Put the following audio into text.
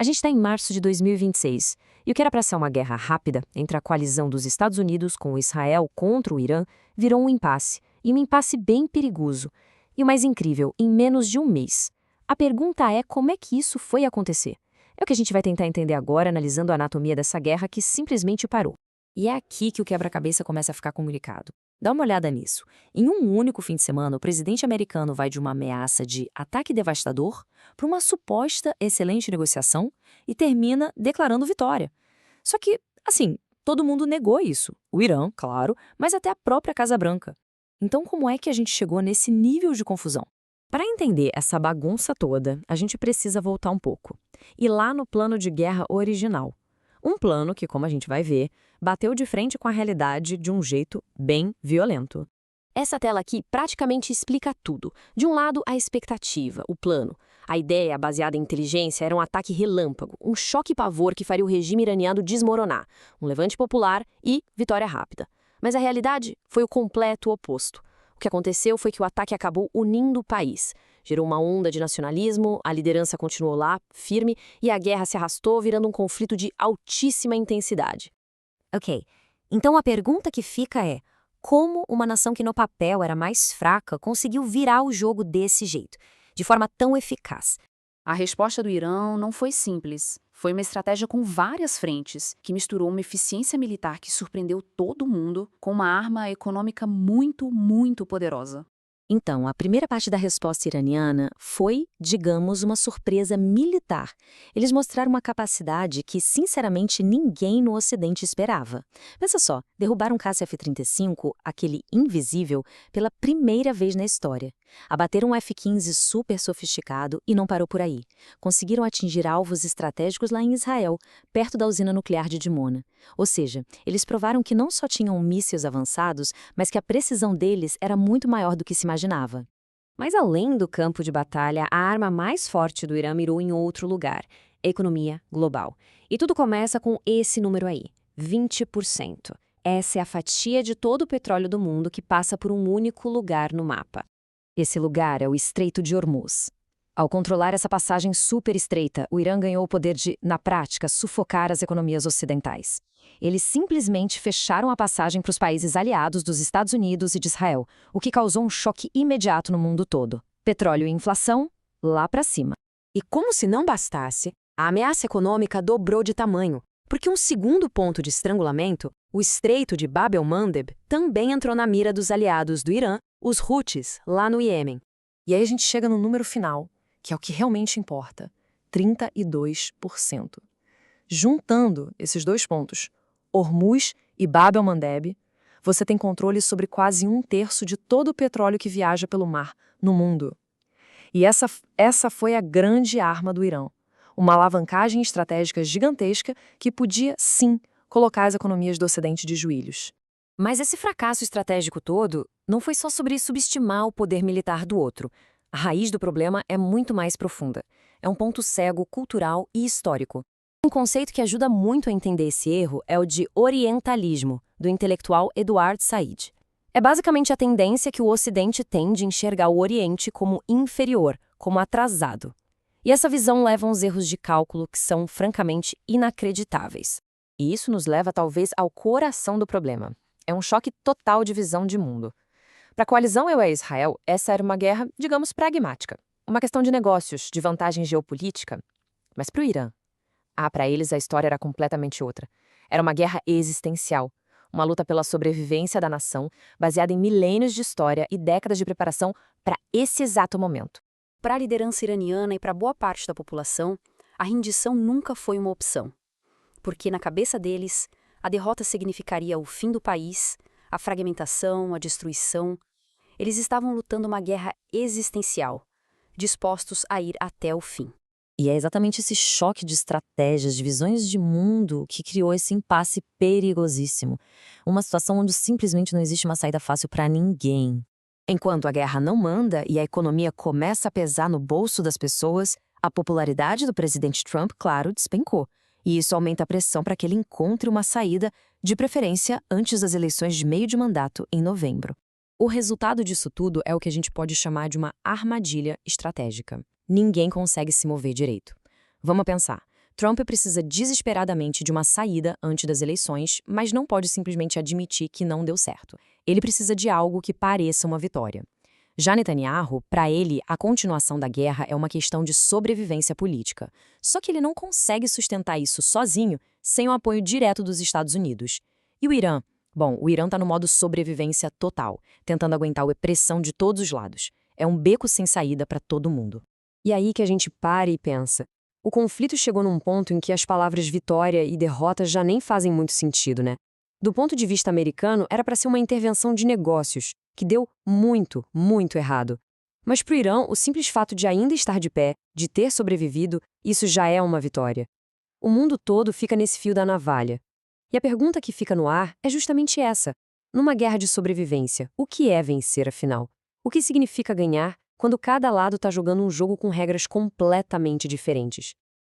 A gente está em março de 2026, e o que era para ser uma guerra rápida entre a coalizão dos Estados Unidos com Israel contra o Irã virou um impasse, e um impasse bem perigoso. E o mais incrível, em menos de um mês. A pergunta é como é que isso foi acontecer? É o que a gente vai tentar entender agora, analisando a anatomia dessa guerra que simplesmente parou. E é aqui que o quebra-cabeça começa a ficar complicado. Dá uma olhada nisso. Em um único fim de semana, o presidente americano vai de uma ameaça de ataque devastador para uma suposta excelente negociação e termina declarando vitória. Só que, assim, todo mundo negou isso. O Irã, claro, mas até a própria Casa Branca. Então, como é que a gente chegou nesse nível de confusão? Para entender essa bagunça toda, a gente precisa voltar um pouco. E lá no plano de guerra original. Um plano que, como a gente vai ver, bateu de frente com a realidade de um jeito bem violento. Essa tela aqui praticamente explica tudo. De um lado, a expectativa, o plano. A ideia, baseada em inteligência, era um ataque relâmpago, um choque-pavor que faria o regime iraniano desmoronar, um levante popular e vitória rápida. Mas a realidade foi o completo oposto. O que aconteceu foi que o ataque acabou unindo o país. Gerou uma onda de nacionalismo, a liderança continuou lá, firme, e a guerra se arrastou, virando um conflito de altíssima intensidade. Ok, então a pergunta que fica é: como uma nação que no papel era mais fraca conseguiu virar o jogo desse jeito, de forma tão eficaz? A resposta do Irã não foi simples. Foi uma estratégia com várias frentes, que misturou uma eficiência militar que surpreendeu todo mundo com uma arma econômica muito, muito poderosa. Então, a primeira parte da resposta iraniana foi, digamos, uma surpresa militar. Eles mostraram uma capacidade que, sinceramente, ninguém no Ocidente esperava. Pensa só, derrubaram um caça F-35, aquele invisível, pela primeira vez na história. Abateram um F-15 super sofisticado e não parou por aí. Conseguiram atingir alvos estratégicos lá em Israel, perto da usina nuclear de Dimona. Ou seja, eles provaram que não só tinham mísseis avançados, mas que a precisão deles era muito maior do que se imaginava. Mas além do campo de batalha, a arma mais forte do Irã mirou em outro lugar: a economia global. E tudo começa com esse número aí, 20%. Essa é a fatia de todo o petróleo do mundo que passa por um único lugar no mapa. Esse lugar é o Estreito de Hormuz. Ao controlar essa passagem super estreita, o Irã ganhou o poder de, na prática, sufocar as economias ocidentais. Eles simplesmente fecharam a passagem para os países aliados dos Estados Unidos e de Israel, o que causou um choque imediato no mundo todo. Petróleo e inflação, lá para cima. E como se não bastasse, a ameaça econômica dobrou de tamanho, porque um segundo ponto de estrangulamento, o Estreito de Bab el-Mandeb, também entrou na mira dos aliados do Irã, os Houthis, lá no Iêmen. E aí a gente chega no número final, que é o que realmente importa, 32%. Juntando esses dois pontos, Hormuz e Bab el-Mandeb, você tem controle sobre quase 1/3 de todo o petróleo que viaja pelo mar no mundo. E essa foi a grande arma do Irã, uma alavancagem estratégica gigantesca que podia, sim, colocar as economias do Ocidente de joelhos. Mas esse fracasso estratégico todo não foi só sobre subestimar o poder militar do outro. A raiz do problema é muito mais profunda. É um ponto cego cultural e histórico. Um conceito que ajuda muito a entender esse erro é o de orientalismo, do intelectual Eduard Said. É basicamente a tendência que o Ocidente tem de enxergar o Oriente como inferior, como atrasado. E essa visão leva a uns erros de cálculo que são, francamente, inacreditáveis. E isso nos leva, talvez, ao coração do problema. É um choque total de visão de mundo. Para a coalizão EU e Israel, essa era uma guerra, digamos, pragmática. Uma questão de negócios, de vantagem geopolítica. Mas para o Irã, para eles a história era completamente outra. Era uma guerra existencial. Uma luta pela sobrevivência da nação, baseada em milênios de história e décadas de preparação para esse exato momento. Para a liderança iraniana e para boa parte da população, a rendição nunca foi uma opção. Porque, na cabeça deles, a derrota significaria o fim do país, a fragmentação, a destruição. Eles estavam lutando uma guerra existencial, dispostos a ir até o fim. E é exatamente esse choque de estratégias, de visões de mundo, que criou esse impasse perigosíssimo. Uma situação onde simplesmente não existe uma saída fácil para ninguém. Enquanto a guerra não manda e a economia começa a pesar no bolso das pessoas, a popularidade do presidente Trump, claro, despencou. E isso aumenta a pressão para que ele encontre uma saída, de preferência antes das eleições de meio de mandato, em novembro. O resultado disso tudo é o que a gente pode chamar de uma armadilha estratégica. Ninguém consegue se mover direito. Vamos pensar. Trump precisa desesperadamente de uma saída antes das eleições, mas não pode simplesmente admitir que não deu certo. Ele precisa de algo que pareça uma vitória. Já Netanyahu, para ele, a continuação da guerra é uma questão de sobrevivência política. Só que ele não consegue sustentar isso sozinho, sem o apoio direto dos Estados Unidos. E o Irã? Bom, o Irã está no modo sobrevivência total, tentando aguentar a pressão de todos os lados. É um beco sem saída para todo mundo. E aí que a gente para e pensa. O conflito chegou num ponto em que as palavras vitória e derrota já nem fazem muito sentido, né? Do ponto de vista americano, era para ser uma intervenção de negócios, que deu muito, muito errado. Mas para o Irã, o simples fato de ainda estar de pé, de ter sobrevivido, isso já é uma vitória. O mundo todo fica nesse fio da navalha. E a pergunta que fica no ar é justamente essa. Numa guerra de sobrevivência, o que é vencer, afinal? O que significa ganhar quando cada lado está jogando um jogo com regras completamente diferentes?